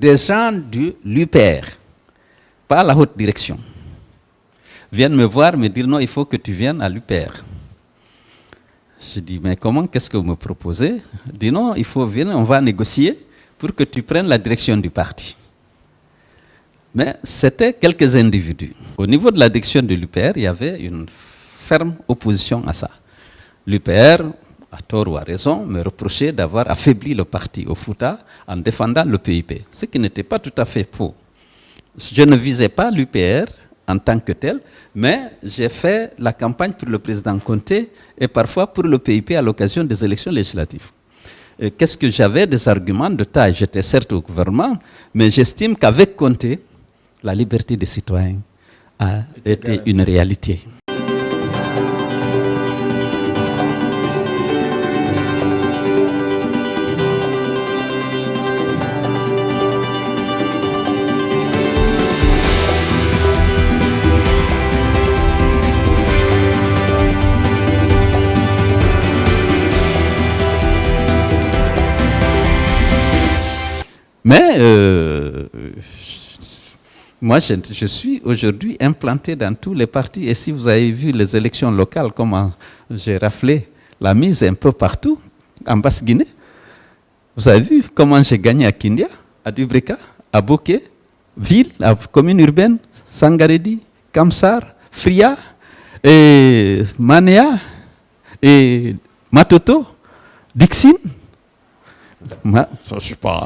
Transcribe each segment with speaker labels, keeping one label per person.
Speaker 1: des gens de l'UPR, pas la haute direction, viennent me voir, me dire non, il faut que tu viennes à l'UPR. Je dis, mais comment, qu'est-ce que vous me proposez? Il dit non, il faut venir, on va négocier pour que tu prennes la direction du parti. Mais c'était quelques individus. Au niveau de la direction de l'UPR, il y avait une ferme opposition à ça. L'UPR, à tort ou à raison, me reprochait d'avoir affaibli le parti au Fouta en défendant le PIP, ce qui n'était pas tout à fait faux. Je ne visais pas l'UPR en tant que tel, mais j'ai fait la campagne pour le président Conté et parfois pour le PIP à l'occasion des élections législatives. Qu'est-ce que j'avais? Des arguments de taille. J'étais certes au gouvernement, mais j'estime qu'avec Conté, la liberté des citoyens a été une réalité. Mais moi, je suis aujourd'hui implanté dans tous les partis. Et si vous avez vu les élections locales, comment j'ai raflé la mise un peu partout, en Basse-Guinée, vous avez vu comment j'ai gagné à Kindia, à Dubreka, à Boké, ville, à commune urbaine, Sangaredi, Kamsar, Fria, et Manea, et Matoto, Dixine. Je sais pas.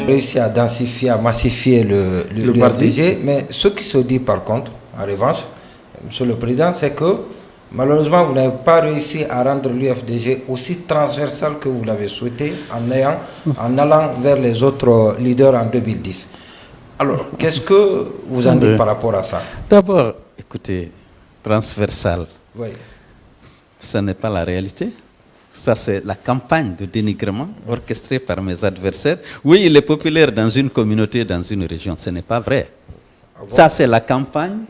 Speaker 2: Réussi à densifier, à massifier le FDG, mais ce qui se dit par contre, en revanche, Monsieur le Président, c'est que malheureusement vous n'avez pas réussi à rendre l'UFDG aussi transversal que vous l'avez souhaité en allant vers les autres leaders en 2010. Alors, qu'est-ce que vous en dites par rapport à ça?
Speaker 1: D'abord, écoutez, transversal,
Speaker 2: oui.
Speaker 1: Ce n'est pas la réalité. Ça, c'est la campagne de dénigrement orchestrée par mes adversaires. Oui, il est populaire dans une communauté, dans une région. Ce n'est pas vrai. Ah bon? Ça, c'est la campagne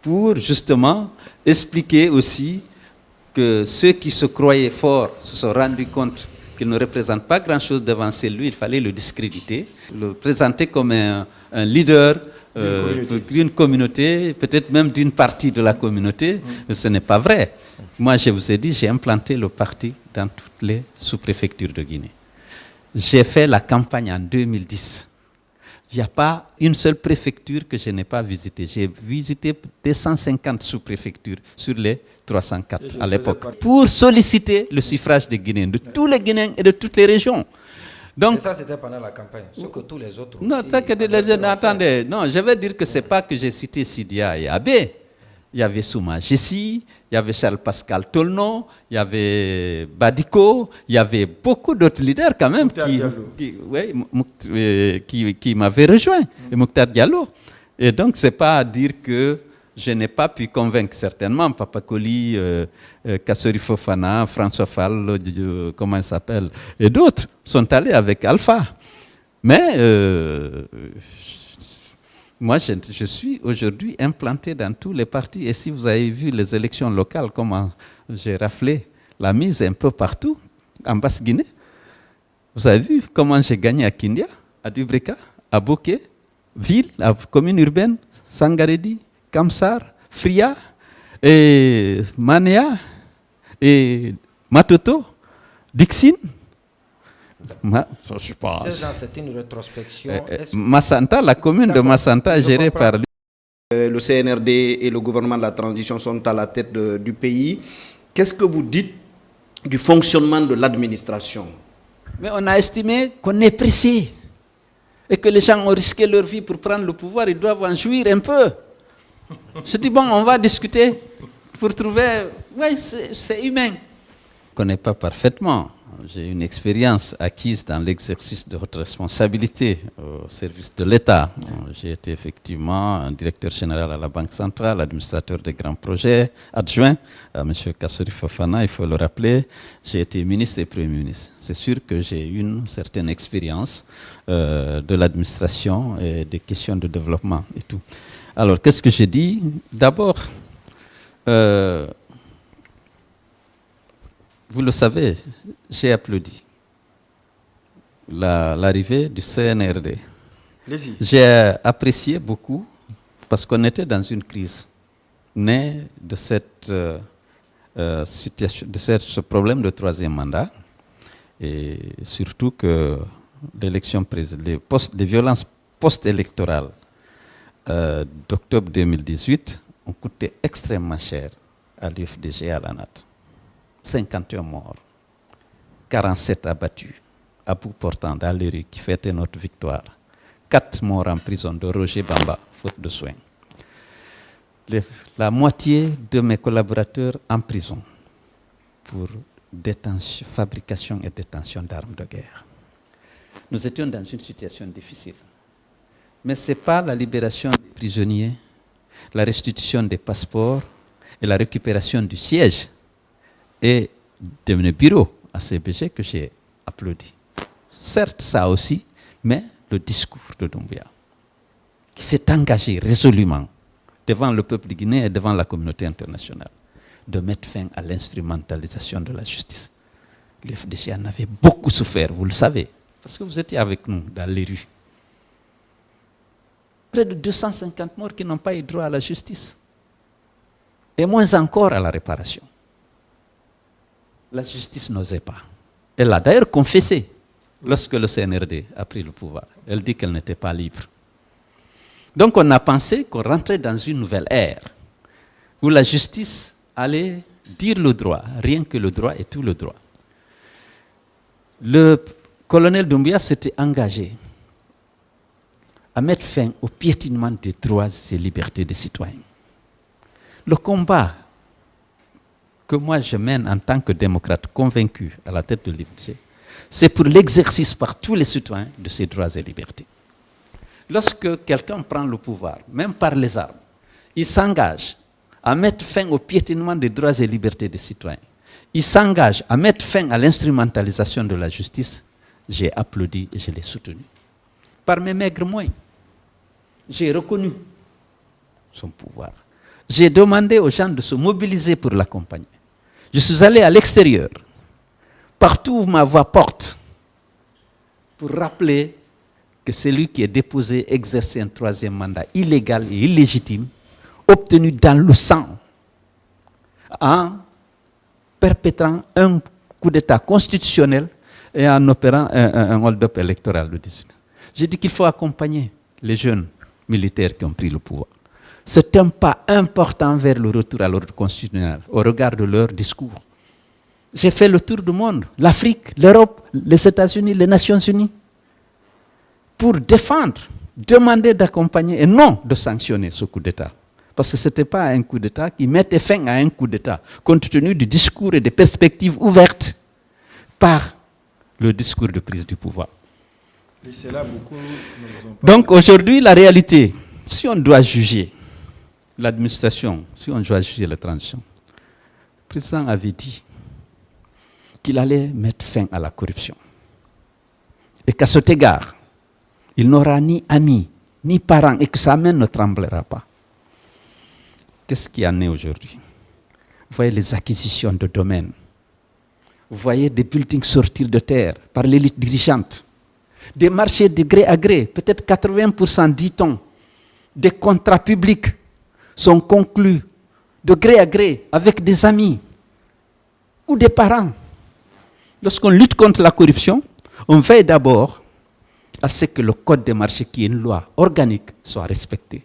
Speaker 1: pour justement expliquer aussi que ceux qui se croyaient forts se sont rendus compte qu'il ne représente pas grand-chose devant lui. Il fallait le discréditer, le présenter comme un leader d'une communauté, peut-être même d'une partie de la communauté. Ce n'est pas vrai. Moi, je vous ai dit, j'ai implanté le parti dans toutes les sous-préfectures de Guinée. J'ai fait la campagne en 2010. Il n'y a pas une seule préfecture que je n'ai pas visitée. J'ai visité 250 sous-préfectures sur les 304 à l'époque pour solliciter le suffrage des Guinéens, de tous les Guinéens et de toutes les régions.
Speaker 2: Donc, et ça, c'était pendant la campagne. Ce que tous les autres.
Speaker 1: Non, ça que attendez. Non, je vais dire que ce n'est pas que j'ai cité Sidia et Abbé. Il y avait Souma Jessi, il y avait Charles-Pascal Tolno, il y avait Badiko, il y avait beaucoup d'autres leaders quand même qui m'avaient rejoint, et Mokhtar Diallo. Et donc, ce n'est pas à dire que je n'ai pas pu convaincre certainement Papa Koli, Kassori Fofana, François Fall, comment il s'appelle, et d'autres sont allés avec Alpha. Mais moi, je suis aujourd'hui implanté dans tous les partis. Et si vous avez vu les élections locales, comment j'ai raflé la mise un peu partout, en Basse-Guinée, vous avez vu comment j'ai gagné à Kindia, à Dubreka, à Boké, ville, à commune urbaine, Sangaredi, Kamsar, Fria, et Manea, et Matoto, Dixine. Je pense.
Speaker 2: C'est une rétrospection.
Speaker 1: Massanta, la commune de Massanta gérée par lui.
Speaker 3: Le CNRD et le gouvernement de la transition sont à la tête du pays. Qu'est-ce que vous dites du fonctionnement de l'administration.
Speaker 1: Mais on a estimé qu'on est pressé et que les gens ont risqué leur vie pour prendre le pouvoir, ils doivent en jouir un peu. Je dis, bon, on va discuter pour trouver... Oui, c'est humain. Je ne connais pas parfaitement. J'ai une expérience acquise dans l'exercice de votre responsabilité au service de l'État. J'ai été effectivement un directeur général à la Banque centrale, administrateur des grands projets, adjoint à M. Kassori Fofana, il faut le rappeler. J'ai été ministre et Premier ministre. C'est sûr que j'ai une certaine expérience de l'administration et des questions de développement et tout. Alors, qu'est-ce que j'ai dit? D'abord, vous le savez, j'ai applaudi l'arrivée du CNRD. J'ai apprécié beaucoup parce qu'on était dans une crise née de cette situation, de ce problème de troisième mandat, et surtout que l'élection présidentielle, les violences post-électorales d'octobre 2018 ont coûté extrêmement cher à l'UFDG et à la NATO. 51 morts, 47 abattus, à bout portant dans les rues qui fêtaient notre victoire. 4 morts en prison de Roger Bamba, faute de soins. La moitié de mes collaborateurs en prison pour fabrication et détention d'armes de guerre. Nous étions dans une situation difficile. Mais ce n'est pas la libération des prisonniers, la restitution des passeports et la récupération du siège et de mon bureau à CBG que j'ai applaudi. Certes, ça aussi, mais le discours de Doumbouya, qui s'est engagé résolument devant le peuple guinéen et devant la communauté internationale, de mettre fin à l'instrumentalisation de la justice. Le FDC en avait beaucoup souffert, vous le savez, parce que vous étiez avec nous dans les rues. Près de 250 morts qui n'ont pas eu droit à la justice, et moins encore à la réparation. La justice n'osait pas. Elle a d'ailleurs confessé lorsque le CNRD a pris le pouvoir. Elle dit qu'elle n'était pas libre. Donc on a pensé qu'on rentrait dans une nouvelle ère où la justice allait dire le droit, rien que le droit et tout le droit. Le colonel Doumbouya s'était engagé à mettre fin au piétinement des droits et libertés des citoyens. Le combat que moi je mène en tant que démocrate convaincu à la tête de l'IFG, c'est pour l'exercice par tous les citoyens de ces droits et libertés. Lorsque quelqu'un prend le pouvoir, même par les armes, il s'engage à mettre fin au piétinement des droits et libertés des citoyens. Il s'engage à mettre fin à l'instrumentalisation de la justice. J'ai applaudi et je l'ai soutenu. Par mes maigres moyens, j'ai reconnu son pouvoir. J'ai demandé aux gens de se mobiliser pour l'accompagner. Je suis allé à l'extérieur, partout où ma voix porte, pour rappeler que celui qui est déposé exercer un troisième mandat illégal et illégitime, obtenu dans le sang, en perpétrant un coup d'État constitutionnel et en opérant un hold-up électoral le 18. J'ai dit qu'il faut accompagner les jeunes militaires qui ont pris le pouvoir. C'est un pas important vers le retour à l'ordre constitutionnel, au regard de leur discours. J'ai fait le tour du monde, l'Afrique, l'Europe, les États-Unis, les Nations Unies, pour défendre, demander d'accompagner et non de sanctionner ce coup d'État. Parce que ce n'était pas un coup d'État qui mettait fin à un coup d'État, compte tenu du discours et des perspectives ouvertes par le discours de prise du pouvoir.
Speaker 3: Et c'est là beaucoup
Speaker 1: Donc aujourd'hui, la réalité, si on doit juger l'administration, si on doit juger la transition, le président avait dit qu'il allait mettre fin à la corruption. Et qu'à cet égard, il n'aura ni amis, ni parents, et que sa main ne tremblera pas. Qu'est-ce qu'il y en est aujourd'hui? Vous voyez les acquisitions de domaines. Vous voyez des buildings sortir de terre par l'élite dirigeante. Des marchés de gré à gré, peut-être 80%, dit-on, des contrats publics sont conclus de gré à gré avec des amis ou des parents. Lorsqu'on lutte contre la corruption, on veille d'abord à ce que le code des marchés, qui est une loi organique, soit respecté.